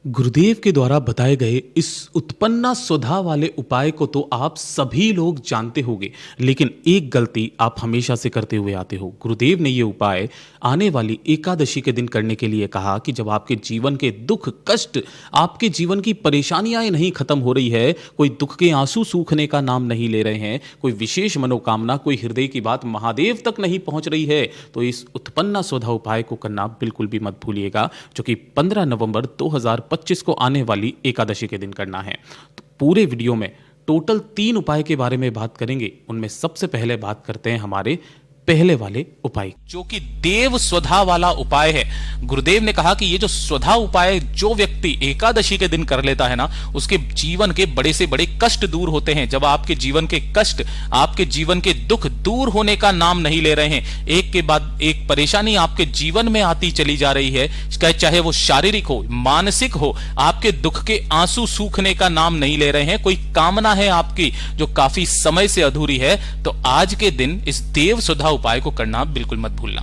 गुरुदेव के द्वारा बताए गए इस उत्पन्ना स्वधा वाले उपाय को तो आप सभी लोग जानते होंगे, लेकिन एक गलती आप हमेशा से करते हुए आते हो। गुरुदेव ने ये उपाय आने वाली एकादशी के दिन करने के लिए कहा कि जब आपके जीवन के दुख कष्ट, आपके जीवन की परेशानियां नहीं खत्म हो रही है, कोई दुख के आंसू सूखने का नाम नहीं ले रहे हैं, कोई विशेष मनोकामना, कोई हृदय की बात महादेव तक नहीं पहुंच रही है, तो इस उत्पन्ना स्वधा उपाय को करना बिल्कुल भी मत भूलिएगा, जो कि 15 नवंबर 2025 को आने वाली एकादशी के दिन करना है। तो पूरे वीडियो में टोटल 3 उपाय के बारे में बात करेंगे। उनमें सबसे पहले बात करते हैं हमारे पहले वाले उपाय, जो कि देव स्वधा वाला उपाय है। गुरुदेव ने कहा कि ये जो स्वधा उपाय जो व्यक्ति एकादशी के दिन कर लेता है ना, उसके जीवन के बड़े से बड़े कष्ट दूर होते हैं। जब आपके जीवन के कष्ट, आपके जीवन के दुख दूर होने का नाम नहीं ले रहे हैं, एक के बाद एक परेशानी आपके जीवन में आती चली जा रही है, चाहे वो शारीरिक हो, मानसिक हो, आपके दुख के आंसू सूखने का नाम नहीं ले रहे हैं, कोई कामना है आपकी जो काफी समय से अधूरी है, तो आज के दिन इस देव स्वधा उपाय को करना बिल्कुल मत भूलना।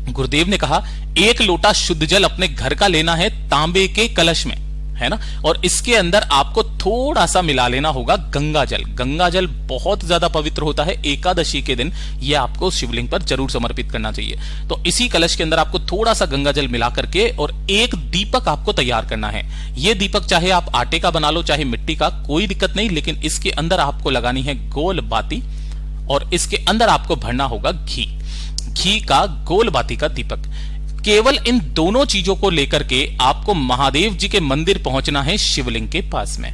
गुरुदेव ने कहा 1 लोटा शुद्ध जल अपने घर का लेना है, तांबे के कलश में, है ना, और इसके अंदर आपको थोड़ा सा मिला लेना होगा गंगा जल। गंगा जल बहुत ज्यादा पवित्र होता है, एकादशी के दिन यह आपको शिवलिंग पर जरूर समर्पित करना चाहिए। तो इसी कलश के अंदर आपको थोड़ा सा गंगा जल मिला करके और एक दीपक आपको तैयार करना है। यह दीपक चाहे आप आटे का बना लो, चाहे मिट्टी का, कोई दिक्कत नहीं, लेकिन इसके अंदर आपको लगानी है गोल बाती और इसके अंदर आपको भरना होगा घी का गोल बाती का दीपक। केवल इन दोनों चीजों को लेकर के आपको महादेव जी के मंदिर पहुंचना है, शिवलिंग के पास में।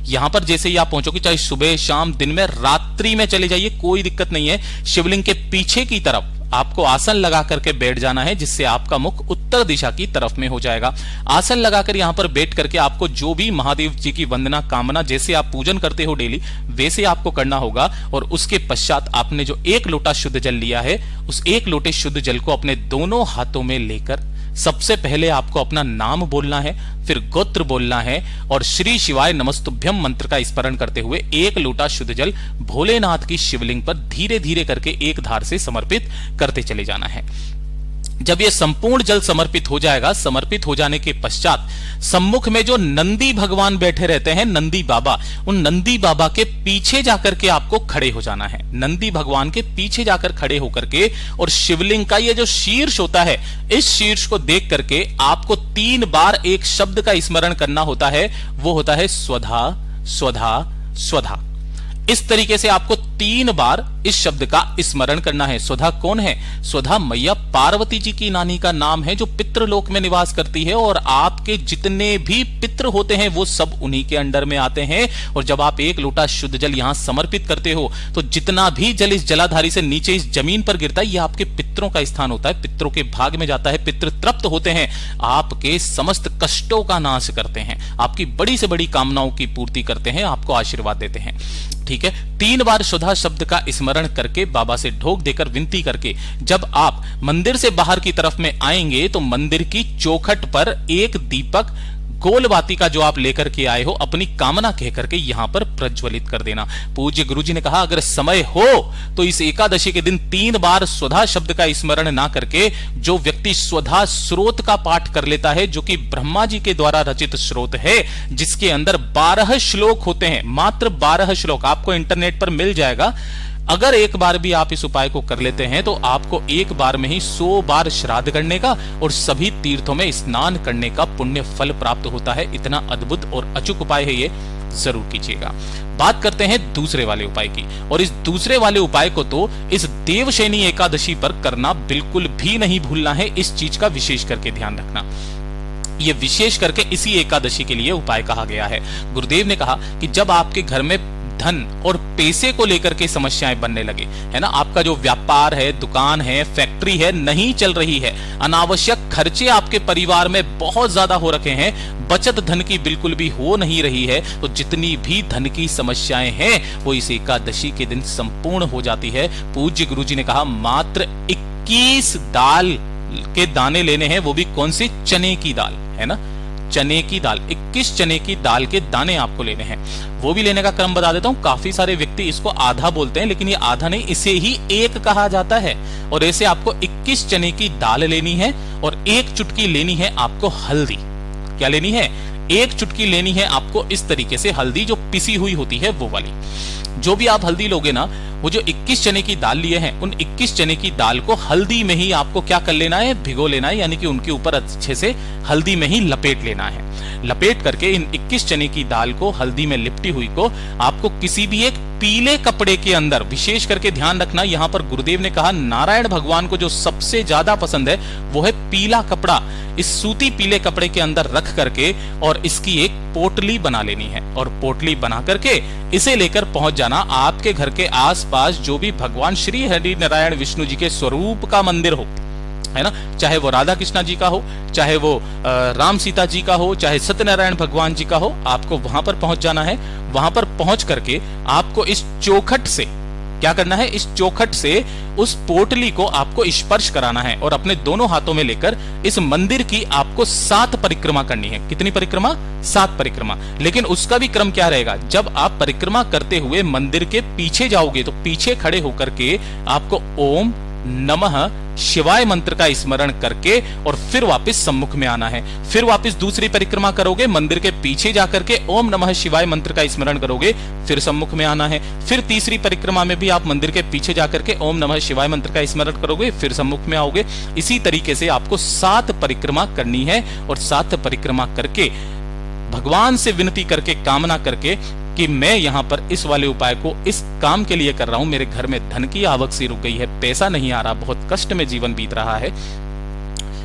यहां पर जैसे ही आप पहुंचोगे, चाहे सुबह शाम दिन में रात्रि में चले जाइए, कोई दिक्कत नहीं है। शिवलिंग के पीछे की तरफ आपको आसन लगा करके बैठ जाना है, जिससे आपका मुख उत्तर दिशा की तरफ में हो जाएगा। आसन लगाकर यहां पर बैठ करके आपको जो भी महादेव जी की वंदना कामना, जैसे आप पूजन करते हो डेली, वैसे आपको करना होगा। और उसके पश्चात आपने जो 1 लोटा शुद्ध जल लिया है, उस 1 लोटे शुद्ध जल को अपने दोनों हाथों में लेकर सबसे पहले आपको अपना नाम बोलना है, फिर गोत्र बोलना है और श्री शिवाय नमस्तुभ्यम मंत्र का स्मरण करते हुए 1 लोटा शुद्ध जल भोलेनाथ की शिवलिंग पर धीरे धीरे करके एक धार से समर्पित करते चले जाना है। जब यह संपूर्ण जल समर्पित हो जाएगा, समर्पित हो जाने के पश्चात सम्मुख में जो नंदी भगवान बैठे रहते हैं, नंदी बाबा, उन नंदी बाबा के पीछे जाकर के आपको खड़े हो जाना है। नंदी भगवान के पीछे जाकर खड़े होकर के और शिवलिंग का ये जो शीर्ष होता है, इस शीर्ष को देख करके आपको 3 बार एक शब्द का स्मरण करना होता है, वो होता है स्वधा स्वधा स्वधा। इस तरीके से आपको 3 बार इस शब्द का स्मरण करना है। स्वधा कौन है? स्वधा मैया पार्वती जी की नानी का नाम है, जो पितृलोक में निवास करती है, और आपके जितने भी पितृ होते हैं वो सब उन्हीं के अंडर में आते हैं। और जब आप 1 लोटा शुद्ध जल यहां समर्पित करते हो, तो जितना भी जल इस जलाधारी से नीचे इस जमीन पर गिरता है, यह आपके पितरों का स्थान होता है, पितरों के भाग में जाता है। पितृ तृप्त होते हैं, आपके समस्त कष्टों का नाश करते हैं, आपकी बड़ी से बड़ी कामनाओं की पूर्ति करते हैं, आपको आशीर्वाद देते हैं। ठीक है, 3 बार स्वधा शब्द का स्मरण करके, बाबा से ढोक देकर विनती करके, जब आप मंदिर से बाहर की तरफ में आएंगे, तो मंदिर की चौखट पर एक दीपक गोल बाती का जो आप लेकर के आए हो, अपनी कामना कह करके यहां पर प्रज्वलित कर देना। पूज्य गुरुजी ने कहा अगर समय हो तो इस एकादशी के दिन 3 बार स्वधा शब्द का स्मरण ना करके, जो व्यक्ति स्वधा स्रोत का पाठ कर लेता है, जो कि ब्रह्मा जी के द्वारा रचित स्रोत है, जिसके अंदर 12 श्लोक होते हैं, मात्र 12 श्लोक आपको इंटरनेट पर मिल जाएगा। अगर एक बार भी आप इस उपाय को कर लेते हैं, तो आपको एक बार में ही 100 बार श्राद्ध करने का और सभी तीर्थों में स्नान करने का पुण्य फल प्राप्त होता है। इतना अद्भुत और अचूक उपाय है ये, जरूर कीजिएगा। बात करते हैं दूसरे वाले उपाय की, और इस दूसरे वाले उपाय को तो इस देवशयनी एकादशी पर करना बिल्कुल भी नहीं भूलना है। इस चीज का विशेष करके ध्यान रखना, ये विशेष करके इसी एकादशी के लिए उपाय कहा गया है। गुरुदेव ने कहा कि जब आपके घर में धन और पैसे को लेकर के समस्याएं बनने लगे, है ना, आपका जो व्यापार है, दुकान है, फैक्ट्री है, नहीं चल रही है, अनावश्यक खर्चे आपके परिवार में बहुत ज्यादा हो रखे हैं, बचत धन की बिल्कुल भी हो नहीं रही है, तो जितनी भी धन की समस्याएं हैं वो इस एकादशी के दिन संपूर्ण हो जाती है। पूज्य गुरुजी ने कहा मात्र 21 दाल के दाने लेने हैं, वो भी कौन सी? चने की दाल, है ना, चने की दाल, 21 चने की दाल के दाने आपको लेने हैं। वो भी लेने का क्रम बता देता हूं। काफी सारे व्यक्ति इसको आधा बोलते हैं, लेकिन ये आधा नहीं, इसे ही 1 कहा जाता है। और ऐसे आपको 21 चने की दाल लेनी है और 1 चुटकी लेनी है आपको हल्दी। क्या लेनी है, 1 चुटकी लेनी है आपको इस तरीके से हल्दी, जो पिसी हुई होती है वो वाली। जो भी आप हल्दी लोगे ना, वो जो 21 चने की दाल लिए हैं, उन 21 चने की दाल को हल्दी में ही आपको क्या कर लेना है, भिगो लेना है, यानी कि उनके ऊपर अच्छे से हल्दी में ही लपेट लेना है। लपेट करके इन 21 चने की दाल को, हल्दी में लिपटी हुई को, आपको किसी भी एक पीले कपड़े के अंदर, विशेष करके ध्यान रखना, यहां पर गुरुदेव ने कहा नारायण भगवान को जो सबसे ज्यादा पसंद है वो है पीला कपड़ा। इस सूती पीले कपड़े के अंदर रख करके और इसकी एक पोटली बना लेनी है, और पोटली बना करके इसे लेकर पहुंच जाना आपके घर के आसपास जो भी भगवान श्री हरि नारायण विष्णु जी के स्वरूप का मंदिर हो, है ना, चाहे वो राधा कृष्णा जी का हो, चाहे वो राम सीता जी का हो, चाहे सत्यनारायण भगवान जी का हो, आपको वहां पर पहुंच जाना है। वहां पर पहुंच करके आपको इस चौखट से क्या करना है, इस चौखट से उस पोटली को आपको स्पर्श कराना है, और अपने दोनों हाथों में लेकर इस मंदिर की आपको 7 परिक्रमा करनी है। कितनी परिक्रमा, 7 परिक्रमा। लेकिन उसका भी क्रम क्या रहेगा, जब आप परिक्रमा करते हुए मंदिर के पीछे जाओगे तो पीछे खड़े होकर के आपको ओम नमः शिवाय मंत्र का स्मरण करके और फिर वापस सम्मुख में आना है। फिर वापस दूसरी परिक्रमा करोगे, मंदिर के पीछे जाकर के ओम नमः शिवाय मंत्र का स्मरण करोगे, फिर सम्मुख में आना है। फिर तीसरी परिक्रमा में भी आप मंदिर के पीछे जाकर के ओम नमः शिवाय मंत्र का स्मरण करोगे, फिर सम्मुख में आओगे। इसी तरीके से आपको 7 परिक्रमा करनी है, और 7 परिक्रमा करके भगवान से विनती करके, कामना करके कि मैं यहां पर इस वाले उपाय को इस काम के लिए कर रहा हूं, मेरे घर में धन की आवक सी रुक गई है, पैसा नहीं आ रहा, बहुत कष्ट में जीवन बीत रहा है,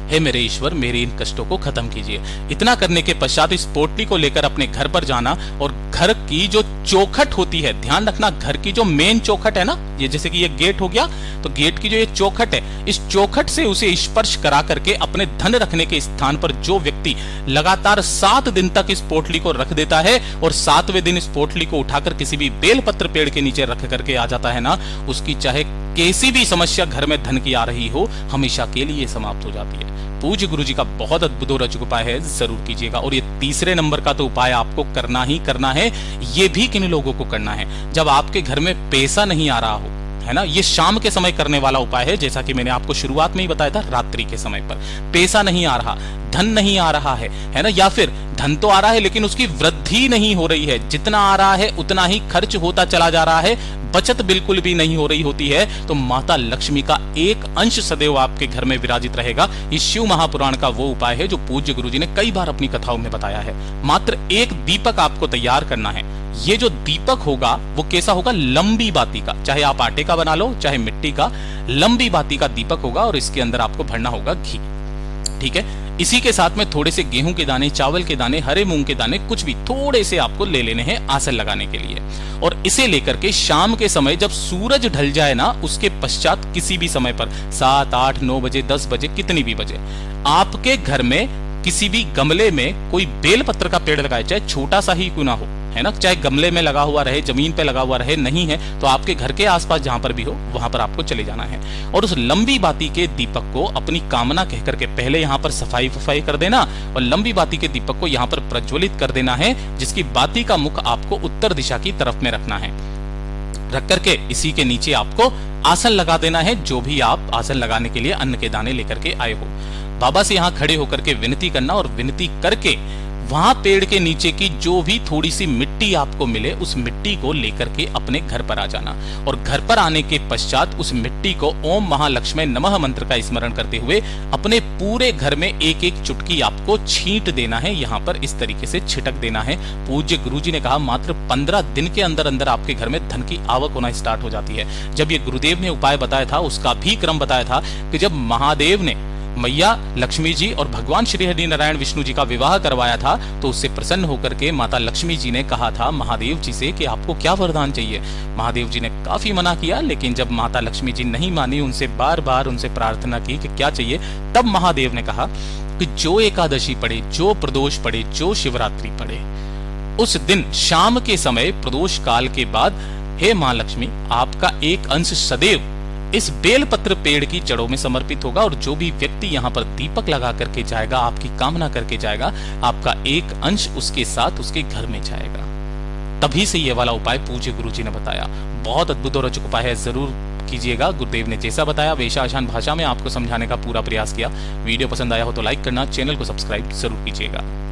हे मेरे ईश्वर मेरे इन कष्टों को खत्म कीजिए। इतना करने के पश्चात इस पोटली को लेकर अपने घर पर जाना, और घर की जो चौखट होती है, ध्यान रखना घर की जो मेन चौखट है ना, ये जैसे कि ये गेट हो गया, तो गेट की जो ये चौखट है, इस चौखट से उसे स्पर्श करा करके अपने धन रखने के स्थान पर जो व्यक्ति लगातार 7 दिन तक इस पोटली को रख देता है, और 7वें दिन इस पोटली को उठाकर किसी भी बेलपत्र पेड़ के नीचे रख करके आ जाता है ना, उसकी चाहे कैसी भी समस्या घर में धन की आ रही हो, हमेशा के लिए समाप्त हो जाती है। पूज्य गुरु जी का बहुत अद्भुत और अचूक उपाय है, जरूर कीजिएगा। और ये तीसरे नंबर का तो उपाय आपको करना ही करना है। ये भी किन लोगों को करना है, जब आपके घर में पैसा नहीं आ रहा हो, है ना, ये शाम के समय करने वाला उपाय है। जैसा कि मैंने आपको शुरुआत में ही बताया था, रात्रि के समय पर पैसा नहीं आ रहा, धन नहीं आ रहा है ना, या फिर धन तो आ रहा है लेकिन उसकी वृद्धि नहीं हो रही है, जितना आ रहा है उतना ही खर्च होता चला जा रहा है, बचत बिल्कुल भी नहीं हो रही होती है, तो माता लक्ष्मी का एक अंश सदैव आपके घर में विराजित रहेगा। इस शिव महापुराण का वो उपाय है जो पूज्य गुरु जी ने कई बार अपनी कथाओं में बताया है। मात्र एक दीपक आपको तैयार करना है। ये जो दीपक होगा वो कैसा होगा, लंबी बाती का, चाहे आप आटे का बना लो चाहे मिट्टी का, लंबी बाती का दीपक होगा, और इसके अंदर आपको भरना होगा घी। ठीक है, इसी के साथ में थोड़े से गेहूं के दाने, चावल के दाने, हरे मूंग के दाने, कुछ भी थोड़े से आपको ले लेने हैं आसन लगाने के लिए। और इसे लेकर के शाम के समय जब सूरज ढल जाए ना, उसके पश्चात किसी भी समय पर 7, 8, 9 बजे, 10 बजे, कितनी भी बजे, आपके घर में किसी भी गमले में कोई बेलपत्र का पेड़ लगाए, चाहे छोटा सा ही क्यों ना हो, है ना, चाहे गमले में लगा हुआ रहे, जमीन पे लगा हुआ रहे, नहीं है तो आपके घर के आसपास जहां पर भी हो वहां पर आपको चले जाना है। और उस लंबी बाती के दीपक को अपनी कामना कह करके पहले यहां पर सफाई कर देना, और लंबी बाती के दीपक को यहां पर प्रज्वलित कर देना है, जिसकी बाती का मुख आपको उत्तर दिशा की तरफ में रखना है। रख करके इसी के नीचे आपको आसन लगा देना है, जो भी आप आसन लगाने के लिए अन्न के दाने लेकर के आए हो। बाबा से यहां खड़े होकर के विनती करना, और विनती करके वहां पेड़ के नीचे की जो भी थोड़ी सी मिट्टी आपको मिले, उस मिट्टी को लेकर के अपने घर पर आ जाना, और घर पर आने के पश्चात उस मिट्टी को ओम महालक्ष्मी नमः मंत्र का स्मरण करते हुए अपने पूरे घर में एक एक चुटकी आपको छींट देना है, यहां पर इस तरीके से छिटक देना है। पूज्य गुरु जी ने कहा मात्र 15 दिन के अंदर अंदर आपके घर में धन की आवक होना स्टार्ट हो जाती है। जब ये गुरुदेव ने उपाय बताया था, उसका भी क्रम बताया था कि जब महादेव ने मैया लक्ष्मी जी और भगवान श्री हरि नारायण विष्णु जी का विवाह करवाया था, तो उससे प्रसन्न होकर के माता लक्ष्मी जी ने कहा था महादेव जी से कि आपको क्या वरदान चाहिए। महादेव जी ने काफी मना किया, लेकिन जब माता लक्ष्मी जी नहीं मानी, उनसे बार बार उनसे प्रार्थना की कि क्या चाहिए, तब महादेव ने कहा कि जो एकादशी पड़े, जो प्रदोष पड़े, जो शिवरात्रि पड़े, उस दिन शाम के समय प्रदोष काल के बाद, हे मां लक्ष्मी, आपका एक अंश सदैव इस बेलपत्र पेड़ की जड़ों में समर्पित होगा, और जो भी व्यक्ति यहाँ पर दीपक लगा करके जाएगा, आपकी कामना करके जाएगा, आपका एक अंश उसके साथ उसके घर में जाएगा। तभी से ये वाला उपाय पूज्य गुरु जी ने बताया। बहुत अद्भुत और अचूक उपाय है, जरूर कीजिएगा। गुरुदेव ने जैसा बताया वैसा आसान भाषा में आपको समझाने का पूरा प्रयास किया। वीडियो पसंद आया हो तो लाइक करना, चैनल को सब्सक्राइब जरूर कीजिएगा।